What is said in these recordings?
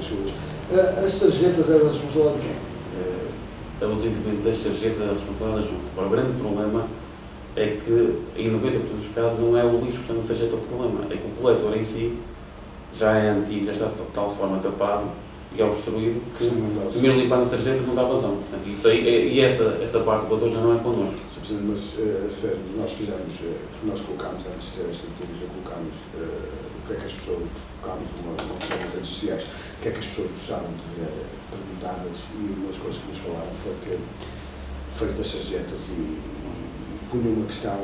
chuvas. As sarjetas eram a responsabilidade de quem? A luta independente das sarjetas é a responsabilidade da Junta. Agora, o grande problema é que, em 90% dos casos, não é o lixo que está na sarjeta o problema, é que o coletor em si já é antigo, já está de tal forma tapado e obstruído que primeiro limpar na sarjeta não dá vazão. Portanto, isso aí, e essa parte do coletor já não é connosco. Mas nós fizemos, porque nós colocámos, antes de ter esta entrevista, colocámos o que é que as pessoas, colocámos uma questão nas redes sociais, o que é que as pessoas gostavam de ver perguntadas, e uma das coisas que nos falaram foi que foi das sarjetas e punham uma questão,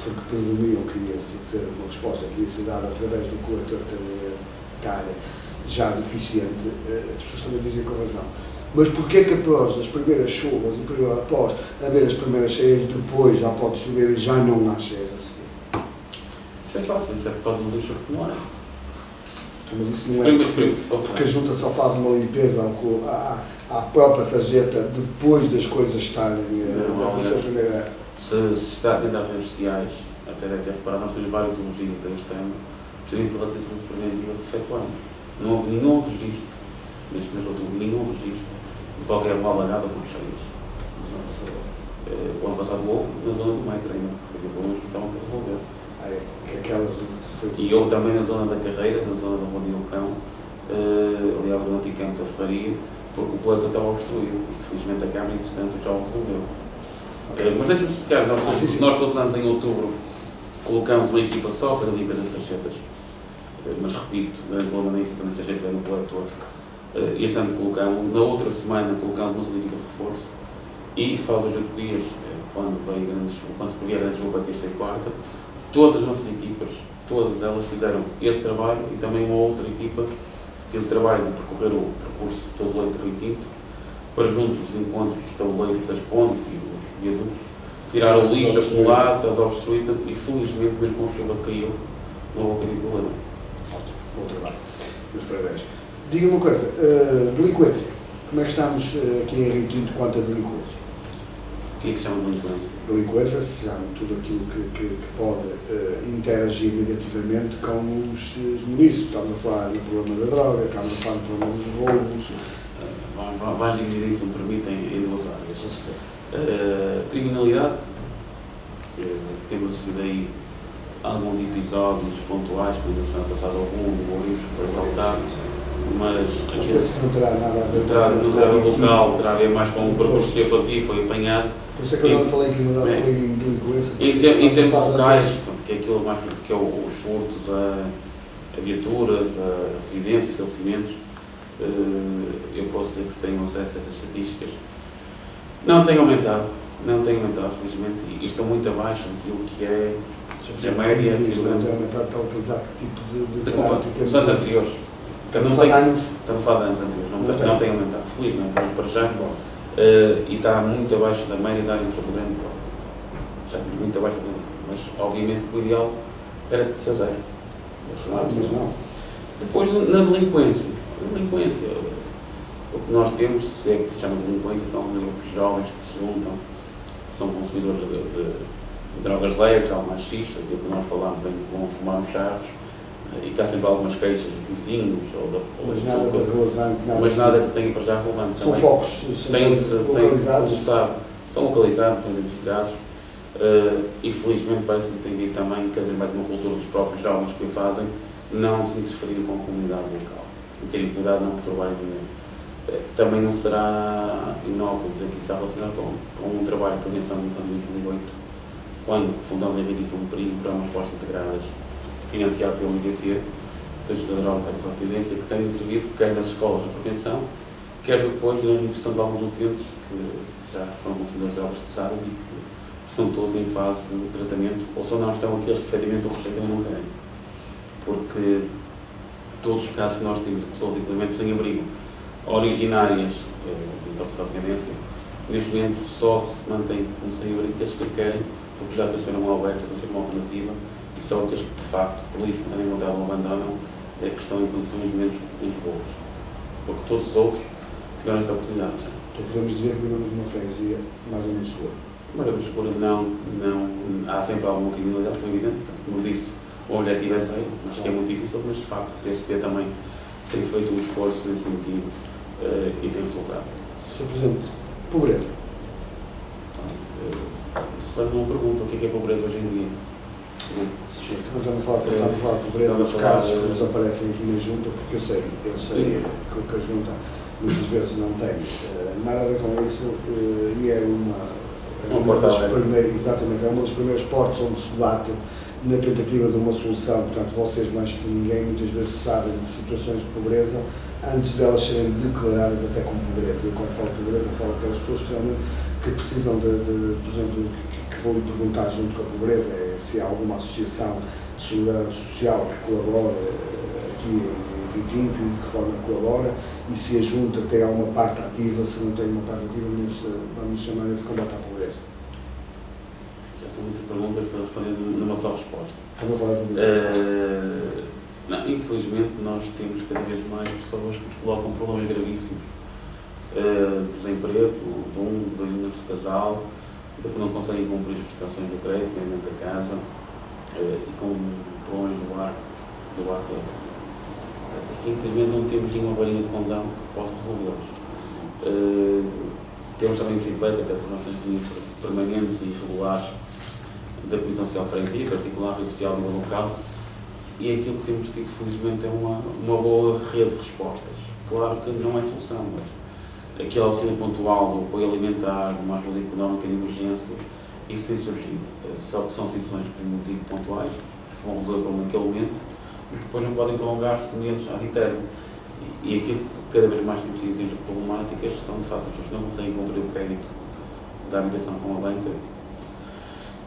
porque presumiam que ia ser uma resposta que ia ser dada através do coletor estar já deficiente, as pessoas também dizem com razão. Mas porquê que após as primeiras chuvas, após haver as primeiras cheias, depois já pode chover e já não há cheias a seguir? Isso é fácil, isso é por causa do lixo acumulado. Mas isso não é porque a Junta só faz uma limpeza à própria sarjeta depois das coisas estarem na primeira... Se está atento às redes sociais, até deve ter reparado, nós temos vários elogios a este ano, precisamente pela atitude preventiva que efetuamos. Não houve nenhum registro, neste mês de outubro, nenhum registro de qualquer rua alagada com cheias. O ano passado houve na zona do metro ainda, porque alguns estavam para resolver. E houve também na zona da Carreira, na zona da Rua de Ilcão, ali ao do antigo campo da Ferraria, porque o coletor estava obstruído. Felizmente a Câmara, entretanto, já o resolveu. Mas deixa-me explicar, nós todos os anos em outubro colocamos uma equipa só para a limpeza das sarjetas. Mas repito, durante o ano nem sempre nas sarjetas é no coletor. Este ano colocamos, na outra semana colocamos uma segunda equipa de reforço e faz os 8 dias, quando se previa grandes chuva para terça e quarta, todas as nossas equipas, todas elas fizeram esse trabalho e também uma outra equipa que fez o trabalho de percorrer o percurso todo o leito de Rio Tinto para junto dos encontros dos tabuleiros das pontes e dos viadutos, tirar o lixo acumulado, estava obstruído e felizmente mesmo com a chuva que caiu, não houve qualquer problema. Ótimo, bom trabalho. Meus parabéns. Diga-me uma coisa, delinquência. Como é que estamos aqui em Rio Tinto quanto a delinquência? O que é que chama de delinquência? Delinquência se chama tudo aquilo que pode interagir negativamente com os munícipes. Estamos a falar do problema da droga, estamos a falar do problema dos roubos. Vais dividir, se me permitem, em duas áreas. Com certeza. Criminalidade. Temos assistido aí alguns episódios pontuais, como no ano passado algum, do Mourinho foi assaltado, mas penso que não terá nada a ver não terá o local, terá a ver mais com o percurso que eu fazia, foi apanhado. Por isso é que eu não falei em criminalidade, falei em delinquência. Em termos locais, que é aquilo mais que é os furtos a viaturas, a residências, estabelecimentos, eu posso dizer que tenho acesso a essas estatísticas. Não tem aumentado, felizmente, e estão muito abaixo daquilo que é a média. Não tem aumentado, está a utilizar que tipo de os anos anteriores. Estamos a falar de anos anteriores, não tem aumentado, felizmente, para já. E está muito abaixo da média da área metropolitana de Porto. Está muito abaixo da média, mas obviamente o ideal era que fosse zero. Mas não. Depois, na delinquência, o que nós temos, se é que se chama de delinquência, são grupos jovens que se juntam, que são consumidores de drogas leves, algo mais xista, aquilo que nós falámos em como fumar uns charros, e que há sempre algumas queixas dos vizinhos, mas nada de relevante, mas nada que tenha para já relevante. São focos localizados? São localizados, são identificados, e felizmente parece-me que tem havido também cada vez mais uma cultura dos próprios jovens que o fazem, não se interferir com a comunidade local, e terem cuidado de não perturbar ninguém. Também não será inócuo dizer que isso está relacionado com um trabalho de prevenção no ano de 2008, quando fundamos em Rio um perigo para umas postas integradas, financiado pelo IDT, pela Geral de Previdência, que tem intervido quer nas escolas de prevenção, quer depois na reinserção de alguns utentes que já foram consumidores de drogas pesadas e que estão todos em fase de tratamento, ou só não estão aqueles que efetivamente o rejeitam e não querem. Porque todos os casos que nós temos de pessoas, inclusive sem abrigo, originárias de toxicodependência, neste momento só se mantém como sem abrigo aqueles que querem, porque já transferem uma alberta, transferem uma alternativa, e são aqueles que de facto, por livre, não têm vontade ou abandonam, é que estão em condições menos boas. Porque todos os outros tiveram essa oportunidade. Então podemos dizer que vivemos numa freguesia mais ou menos segura. Mas a escura não, há sempre alguma criminalidade, como é evidente, como disse, o objetivo é sair, acho que é muito difícil, mas de facto o PSP também tem feito um esforço nesse sentido e tem resultado. Sr. Presidente, pobreza. Se for uma pergunta, o que é pobreza hoje em dia? Estamos a falar de pobreza, os casos que nos aparecem aqui na Junta, porque eu sei que a Junta muitas vezes não tem nada a ver com isso e é uma das primeiras, exatamente, é uma das primeiras portas onde se debate na tentativa de uma solução. Portanto, vocês mais que ninguém muitas vezes sabem de situações de pobreza antes delas serem declaradas até como pobreza. Eu quando falo de pobreza falo daquelas pessoas que realmente precisam por exemplo, que vou lhe perguntar junto com a pobreza se há alguma associação de solidariedade social que colabora aqui em Rio Tinto e de que forma colabora, e se a Junta tem alguma parte ativa, se não tem uma parte ativa vamos chamar esse combate à pobreza. Já são muitas perguntas para responder numa só resposta. Estamos a falar de pobreza. Não, infelizmente nós temos cada vez mais pessoas que nos colocam problemas gravíssimos. Desemprego, de 2 membros de casal, de que não conseguem cumprir as prestações do crédito, dentro da casa, e com problemas do ar todo. Aqui, infelizmente, não temos nenhuma varinha de condão que possa resolvê-los. Temos também feedback, até por nossas reuniões permanentes e regulares da Comissão Social de Freguesia, em particular a rede social do local, e aquilo que temos tido, felizmente, é uma boa rede de respostas. Claro que não é solução, mas aquele auxílio pontual do apoio alimentar, de uma ajuda económica de emergência, isso tem surgido. Só que são situações, por motivo, pontuais, que vão resolver naquele momento, e que depois não podem prolongar-se meses ad eterno. E aquilo que cada vez mais temos tido em termos de problemáticas são, de facto, as pessoas que não conseguem cumprir o crédito da habitação com a banca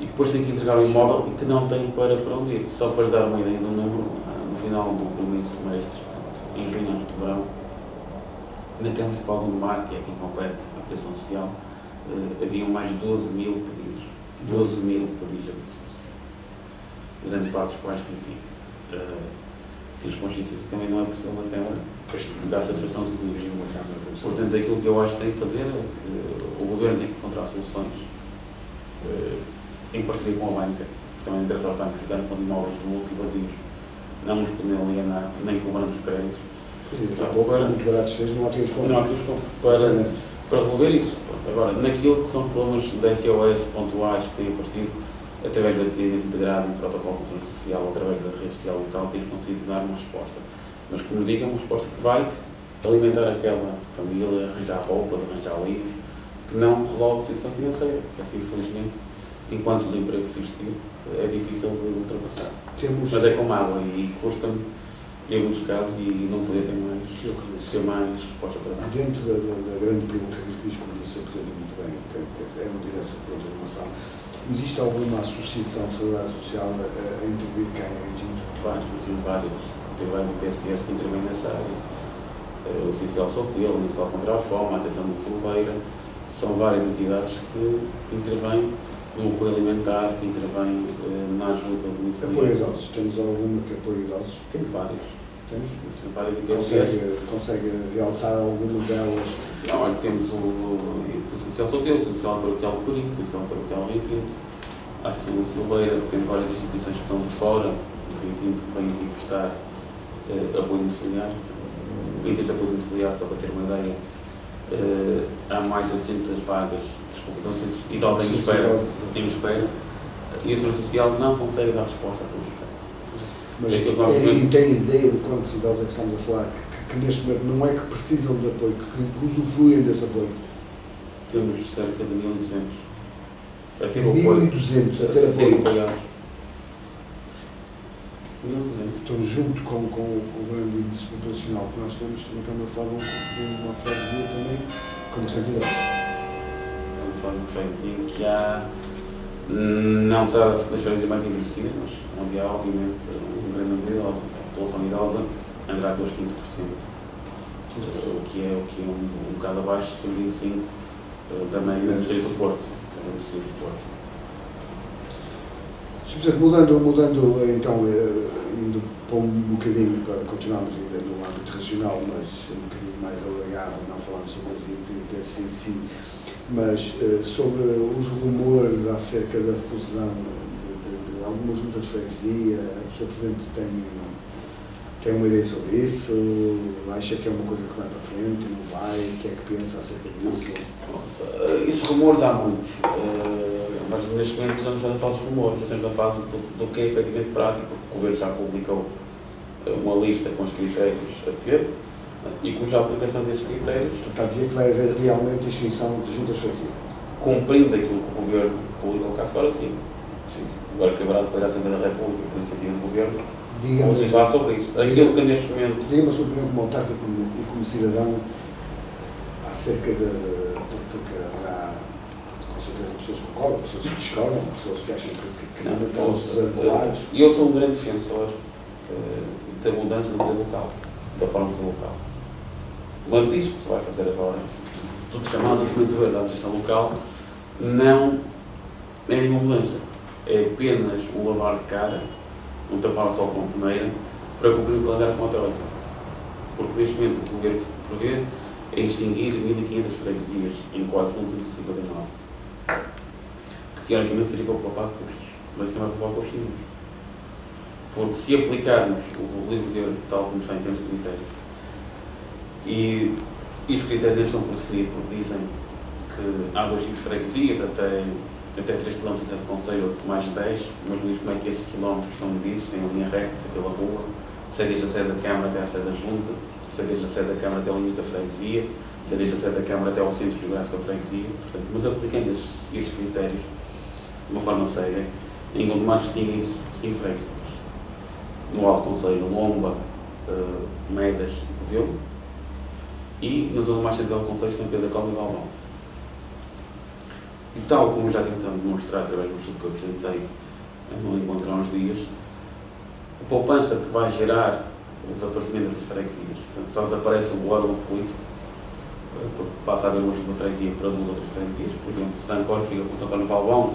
e depois têm que entregar o imóvel e que não têm para onde ir. Só para dar uma ideia do número, no final do primeiro semestre, em junho, antes do verão, na Câmara Municipal do Mar, que é quem compete a habitação social, haviam mais de 12 mil pedidos. 12 mil pedidos de habitação social. Grande parte dos quais remetidos. Temos consciência que também não é possível na Câmara dar satisfação de tudo isto. Portanto, aquilo que eu acho que tem que fazer é que o Governo tem que encontrar soluções em parceria com a banca, que também interessa aos bancos ficarem com os imóveis volutos e vazios, não nos podem alienar, nem cobrando os créditos. Muito baratos sejam, não há quem os compre. Não há quem os compre. Para resolver isso. Pronto. Agora, naquilo que são problemas da SOS pontuais que têm aparecido, através do atendimento integrado em protocolo de controle social, através da rede social local, tem conseguido dar uma resposta. Mas, como digo, é uma resposta que vai alimentar aquela família, arranjar roupas, arranjar livros, que não resolve a situação financeira, que assim, infelizmente, enquanto o desemprego existir, é difícil de ultrapassar. Mas é como água e custa-me, em muitos casos, e não poder ter mais resposta para dar. Dentro da grande pergunta que lhe fiz, como disse o Presidente muito bem, é uma direção de programação, existe alguma associação de solidariedade social a intervir cá em Tinto? Temos várias. Tem vários PSS que intervêm nessa área. O Social Solteiro, o Inicial contra a Fome, a Atenção de Silveira, são várias entidades que intervêm no apoio alimentar, que intervêm na ajuda do Ministério. Apoio a idosos, temos alguma que apoia idosos? Tem vários. Temos várias IPSS. Consegue realçar alguma delas? Não, olha, temos o Social Solteiro, o Social Paroquial de Corim, o Social Paroquial Rio Tinto, a Associação de Silveira, temos várias instituições que são de fora do Rio Tinto que vêm aqui prestar apoio domiciliar. Em termos de apoio domiciliar, só para ter uma ideia, há mais de 800 vagas, desculpa, 800 idosos em espera, e a Segurança Social não consegue dar resposta a todos os casos. Mas e tem ideia de quantos idosos é que estamos a falar que neste momento não é que precisam de apoio, que usufruem desse apoio? Temos cerca de 1.200. 1.200 a ter apoio. 1.200. Então, junto com o grande índice populacional que nós temos, estamos a falar de uma freguesia também com bastante idosos. Estamos a falar de uma freguesia que há, não só das freguesias mais envelhecidas, mas onde há, obviamente, um grande número de população idosa, andará pelos 15%. O que é um bocado abaixo dos 25% da média do Distrito do Porto. Mudando então, indo para um bocadinho, para continuarmos ainda no âmbito regional, mas um bocadinho mais alargado, não falando sobre o ITS em si, mas sobre os rumores acerca da fusão de alguma junta de freguesia, o Sr. Presidente tem Tem uma ideia sobre isso? Acha que é uma coisa que vai para frente, não vai? O que é que pensa acerca disso? Nossa, esses rumores há muitos, mas neste momento estamos na fase de rumores, estamos na fase do que é efetivamente prático, porque o Governo já publicou uma lista com os critérios a ter e cuja aplicação desses critérios... Está a dizer que vai haver realmente extinção de juntas de freguesia? Cumprindo aquilo que o Governo publicou cá fora, sim. Sim. Agora caberá depois à Assembleia da República, por iniciativa do Governo, Digamos, vamos falar sobre isso. Aquilo que neste momento... Diga-me a sua opinião como autarca e como cidadão acerca de... porque haverá com certeza pessoas que concordam, pessoas que discordam, pessoas que acham que não estão desarticulados. Eu sou um grande defensor da mudança do poder local, da forma do local. Mas diz que se vai fazer agora, tudo chamado documento verde da administração local, não é nenhuma mudança. É apenas um lavar de cara, um tapar o sol com a peneira, para cumprir o calendário com a troika. Porque neste momento o que o Governo prevê é extinguir 1.500 freguesias em 4.259. Que teoricamente seria para poupar custos, mas isso não vai poupar custos nenhum. Porque se aplicarmos o livro verde tal como está em termos de critérios, e os critérios estão por definir, porque dizem que há 2 tipos de freguesias, até 3 km de concelho, outro mais 10, mas não diz como é que esses quilómetros são medidos, sem a linha reta, se é pela rua, se é desde a sede da Câmara até a sede da Junta, se é desde a sede da Câmara até o limite da freguesia, se é desde a sede da Câmara até ao centro geográfico da freguesia, portanto, mas aplicando esses critérios de uma forma séria, em Gondomar distinguem-se 5 freguesias. No Alto Concelho, Lomba, Medas e Covelo, e na zona mais central do Concelho, São Pedro da Cova e Valvão. E tal como já tentamos demonstrar através do estudo que eu apresentei no encontro há uns dias, a poupança que vai gerar o desaparecimento das freguesias. Portanto, só desaparece o órgão político, porque passa a haver uma freguesia para 2 outras freguesias. Por exemplo, Sancor fica com São Paulo no Valvão,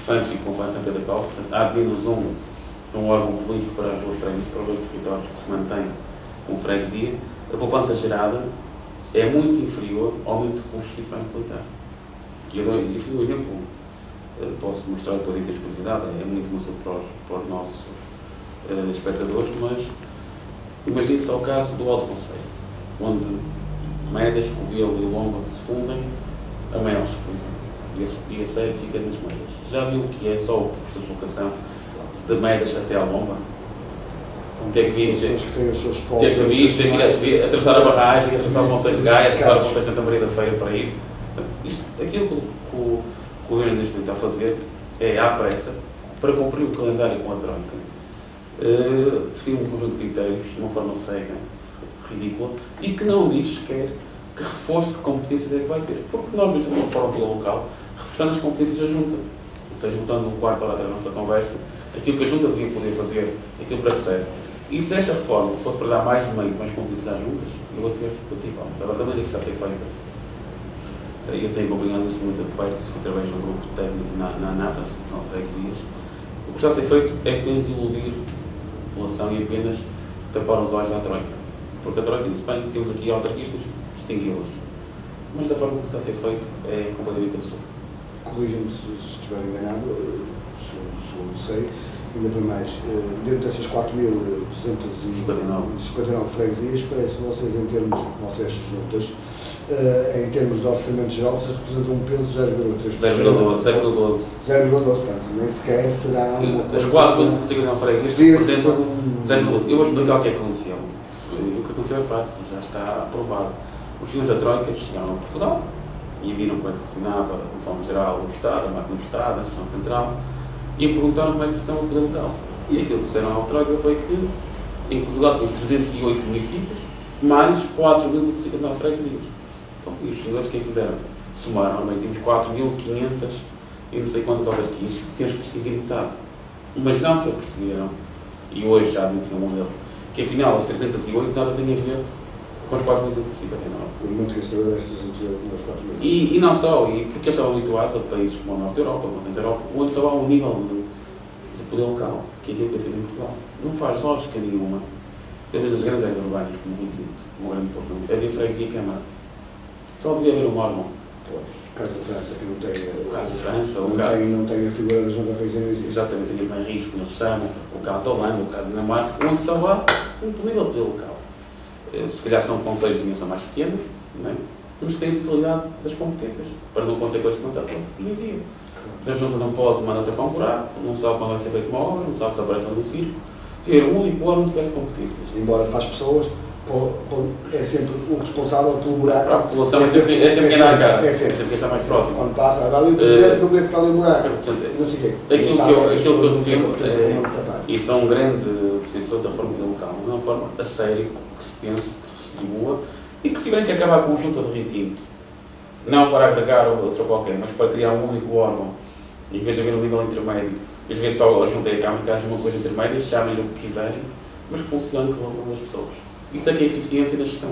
Fãs fica com Fãs São Pedro da Cova. Portanto, há apenas um órgão político para as 2 freguesias, para os 2 territórios que se mantém com freguesia. A poupança gerada é muito inferior ao aumento de custos que isso vai implicar. E eu fiz um exemplo, posso mostrar depois em termos de curiosidade, é muito maçudo para os nossos espectadores, mas imagine só o caso do Alto Concelho, onde Medas, Covelo e Lomba se fundem a Melos, por exemplo, e a sede fica nas Medas. Já viu o que é só o custo de deslocação de Medas até a Lomba? Ter que vir, atravessar a barragem, atravessar o Concelho de Gaia, atravessar o Concelho de Santa Maria da Feira para ir. Aquilo que o Governo neste momento está a fazer é, à pressa, para cumprir o calendário com a troika, definir um conjunto de critérios de uma forma cega, ridícula, e que não diz sequer que reforço de competências é que vai ter. Porque nós, de uma forma local, reforçamos as competências da Junta. Ou seja, voltando um quarto hora atrás da nossa conversa, aquilo que a Junta devia poder fazer, aquilo para que serve. E se esta reforma fosse para dar mais meios, mais competências às juntas, eu vou ter da maneira que está a ser feita. Eu tenho acompanhado isso muito de perto, através de um grupo técnico na ANAFAS, na freguesias. O que está a ser feito é apenas iludir a população e apenas tapar os olhos à troika. Porque a troika disse, bem, temos aqui autarquistas, extingui-los. Mas da forma que está a ser feito é completamente absurdo. Corrija-me se estiver enganado, se sei, ainda para mais, dentro dessas 4.259 freguesias, parece que vocês, em termos, vocês juntas, em termos de orçamento geral, vocês representam um peso 0,3%. 0,12%, portanto, nem sequer será uma coisa... As 4.259 freguesias representam 0,12%. Eu vou explicar o que é que aconteceu. O que aconteceu é fácil, já está aprovado. Os senhores da Troika chegaram a Portugal e viram como é que funcionava, de forma geral, o Estado, a máquina do Estado, a administração central, e perguntaram como é que funcionava o poder local. E aquilo que disseram ao Troika foi que em Portugal tínhamos 308 municípios, mais 4.259 freguesias. Então, e os senhores, o que é que fizeram? Somaram, bem, temos 4.500 e não sei quantas autarquias, que temos que distinguir metade. Mas não se aperceberam, e hoje já admitiram um modelo, que afinal as 308 nada tem a ver com os 4.259. O muito que estabelece 308 nos 4.000. E não só, e porque eles estavam habituados a países como a Norte da Europa, o Centro da Europa, onde só há um nível de poder local, que é aquilo que é feito em Portugal. Não faz lógica nenhuma. Talvez as grandes áreas urbanas, como o Grande Porto, havia freguesia e câmara. Só devia haver um órgão. caso da França, que não tem, O caso de França, não tem a figura da Junta Freguesia, não existe. Exatamente, tem mais risco, como eles chamam, o caso da Holanda, o caso da Dinamarca, onde só há um nível de local. Se calhar são conselhos de dimensão mais pequenos, não é? Temos que ter a totalidade das competências, para não conseguir coisas que não está dizia. A Junta não pode mandar tapar um buraco, não sabe quando vai ser feita uma obra, não sabe se aparece no circo. Ter um único órgão que tivesse competências. Embora para as pessoas, é sempre o responsável pelo buraco. Para a população é sempre quem dá a cara, é sempre quem está mais próximo. Quando passa, agora o presidente não vê que está ali o buraco. Não sei o quê. Aquilo que eu defendo e sou um grande defensor da reforma local, de uma forma a sério, que se pense, que se distribua e que se tiverem que acabar com a junta de Rio Tinto, não para agregar outra qualquer, mas para criar um único órgão, em vez de haver um nível intermédio, em vez de só a junta e a Câmara, que haja uma coisa intermédia, chamem-lhe o que quiserem, mas que funcione com o das pessoas. Isso é que é a eficiência da gestão.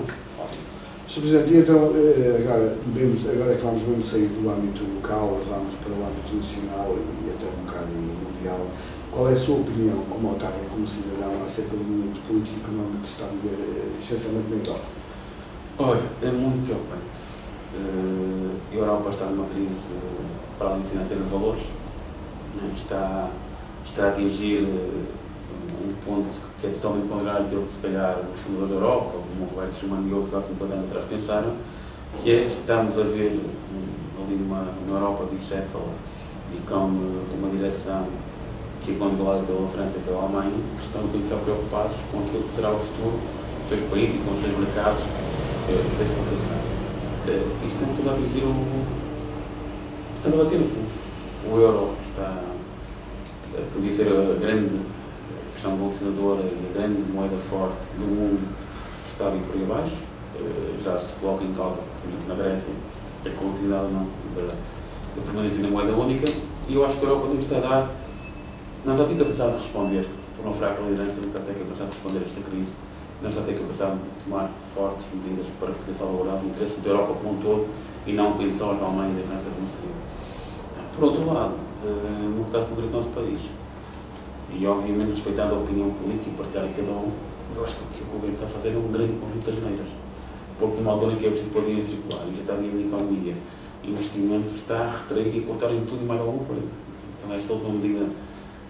Sr. Presidente, e então, agora é que vamos mesmo sair do âmbito local, vamos para o âmbito nacional e até um bocado mundial. Qual é a sua opinião, como autarca, como cidadão, acerca do momento político e económico que se está a viver, essencialmente na Europa? Olha, é muito preocupante. A Europa está numa crise para além financeira de valores, está a atingir um ponto que é totalmente contrário àquilo que se calhar o fundador da Europa, como o Roberto Schuman e outros há 50 anos atrás pensaram, que é estamos a ver ali uma Europa bicéfala e com uma direção que é controlada pela França e pela Alemanha, que estão a preocupados com aquilo que será o futuro dos seus países e com os seus mercados da exportação. Isto tem tudo a atingir está a bater no fundo. O euro está a ser a grande questão globalizadora e a grande moeda forte do mundo está ali por aí abaixo. Já se coloca em causa, por exemplo, na Grécia, a continuidade ou não da permanência da moeda única, e eu acho que a Europa não está a dar, não está a ter capacidade de responder, por uma fraca liderança, não está a ter capacidade de responder a esta crise, não está a ter capacidade de tomar fortes medidas para poder salvaguardar os interesses da Europa como um todo e não apenas só da Alemanha e da França como se. Por outro lado, no caso concreto do nosso país, e obviamente respeitando a opinião política e partidária de cada um, eu acho que o que o governo está a fazer é um grande conjunto de asneiras. Porque numa altura em que é preciso pôr dinheiro circular e já está dinheiro na economia, investimento está a retrair e cortar em tudo e mais alguma coisa. Então esta última medida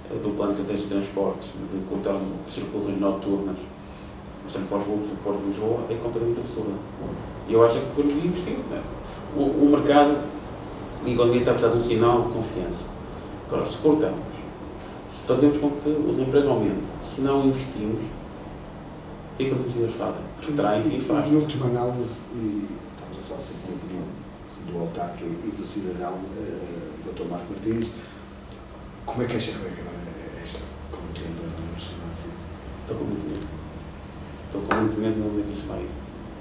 do plano de estratégia de transportes, de cortar circulações noturnas, os transportes públicos do Porto de Lisboa, é completamente absurda. E eu acho que o governo devia investir. O mercado e a economia está a precisar de um sinal de confiança. Agora, se cortamos, se fazemos com que o desemprego aumente, se não investimos, o que é que as medidas fazem? Retraem-se e fazem. Em última análise, e estamos a falar sempre com a opinião do autarca e do cidadão, Dr. Marco Martins, como é que acha que vai acabar esta contenda, vamos chamar assim? Estou com muito medo. Estou com muito medo de onde é que isto vai ir.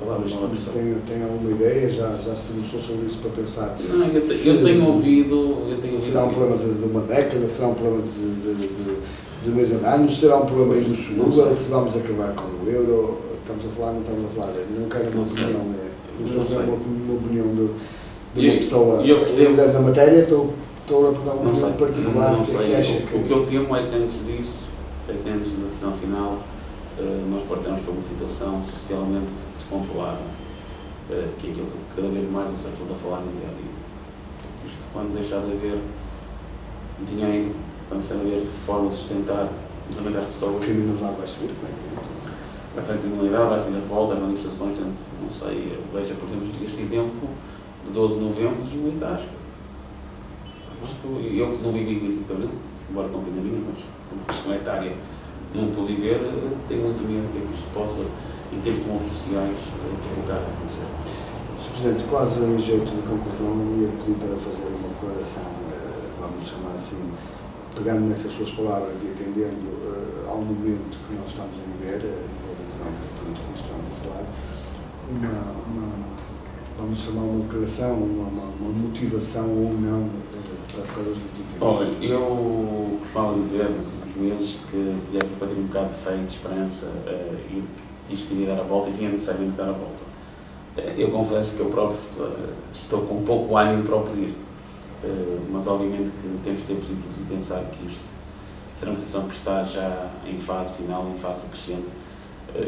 Mas tem alguma ideia? Já se debruçou sobre isso para pensar? Não, eu tenho ouvido. Será um problema de uma década? Será um problema de meio de anos? Será um problema indissolúvel? Se vamos acabar com o euro? Estamos a falar, não estamos a falar? Não quero uma opinião. Uma opinião de uma pessoa líder na matéria. Estou a perguntar uma opinião particular. Não sei. O que eu temo é que antes disso, antes da decisão final, nós partamos para uma situação socialmente descontrolada, que é aquilo que cada vez mais se ajuda a falar no dia a dia. Isto quando deixar de haver dinheiro, quando deixar de haver forma de sustentar, alimentar as pessoas. A criminalidade vai subir, vai ser a criminalidade, vai ser a revolta, as manifestações, não sei, veja, por exemplo, este exemplo de 12 de novembro dos militares. Eu não vivi isso em Abril, embora não venha a minha, mas como questão etária não pude ver, tenho muito medo de que isto possa, em termos de modos sociais, provocar a acontecer. Sr. Presidente, quase em jeito de conclusão, ia pedir para fazer uma declaração, vamos chamar assim, pegando nessas suas palavras e atendendo ao momento que nós estamos a viver, a nível económico, portanto, que estamos a falar, vamos chamar uma declaração, uma motivação ou não para as notícias. Olha, eu costumava dizer nos meses que devemos para ter um bocado de fé e de esperança e que isto iria dar a volta e tinha necessariamente dar a volta. Eu confesso que eu próprio estou com um pouco ânimo para o pedir, mas obviamente que temos de ser positivos e pensar que isto será uma situação que está já em fase final, em fase crescente.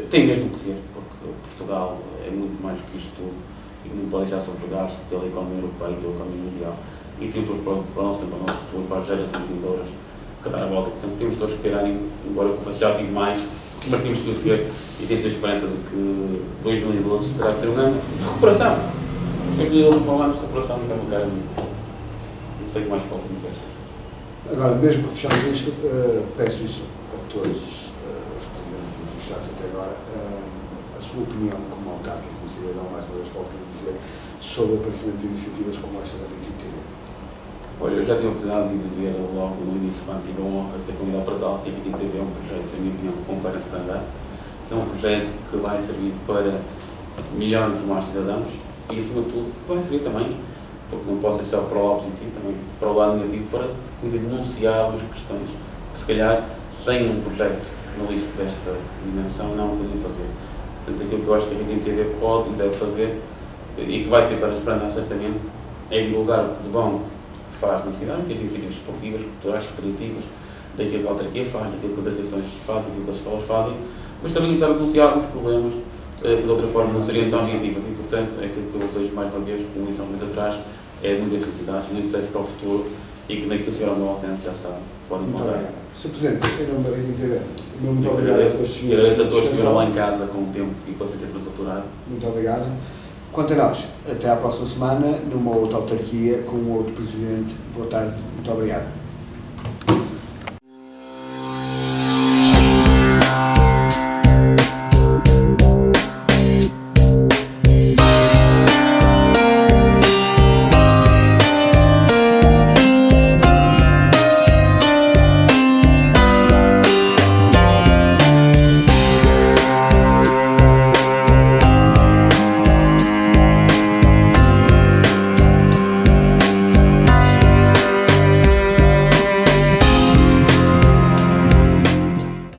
Tem mesmo que ser, porque Portugal é muito mais do que isto tudo e não pode deixar sufragar-se pela economia europeia e pela economia mundial. E temos para o nosso tempo, para o nosso futuro, para as gerações vindouras, que dar a volta. Portanto, temos todos que tirar, embora eu já tive mais, mas temos que ter e temos a esperança de que 2012 terá que ser um ano de recuperação. 2012 foi um ano de recuperação, então eu quero não sei o que mais posso dizer. Agora, mesmo para fecharmos isto, peço isso a todos os presidentes entrevistados até agora, a sua opinião como autárquico, como cidadão, mais uma vez volto a dizer, sobre o aparecimento de iniciativas como esta da DQT. Olha, eu já tive a oportunidade de dizer logo no início, quando tive a honra de ser convidado para tal, que a RTTV é um projeto, na minha opinião, completo para andar, que é um projeto que vai servir para melhor informar cidadãos e, acima de tudo, que vai servir também, porque não posso ser só para o lado positivo, também para o lado negativo, para denunciar algumas questões que, se calhar, sem um projeto jornalístico desta dimensão, não poderiam fazer. Portanto, aquilo que eu acho que a RTTV pode e deve fazer, e que vai ter para andar certamente, é divulgar o que de bom faz na cidade, que as iniciativas esportivas, culturais, recreativas, daquilo que a autarquia faz, daquilo que as associações fazem, daquilo que as escolas fazem, mas também precisava denunciar alguns problemas que de outra forma não seriam tão visíveis. E, portanto, aquilo que eu desejo mais uma vez, como disse há um mês atrás, é muitas felicidades, muito sucesso para o futuro e que naquilo que será o meu alcance já sabe, podem contar. Sr. Presidente, em nome da RTTV, muito Eu obrigado pelos senhores. agradeço a todos que estiveram lá em casa com o tempo e paciência para nos aturar. Muito obrigado. Quanto a nós, até à próxima semana, numa outra autarquia, com um outro Presidente. Boa tarde, muito obrigado.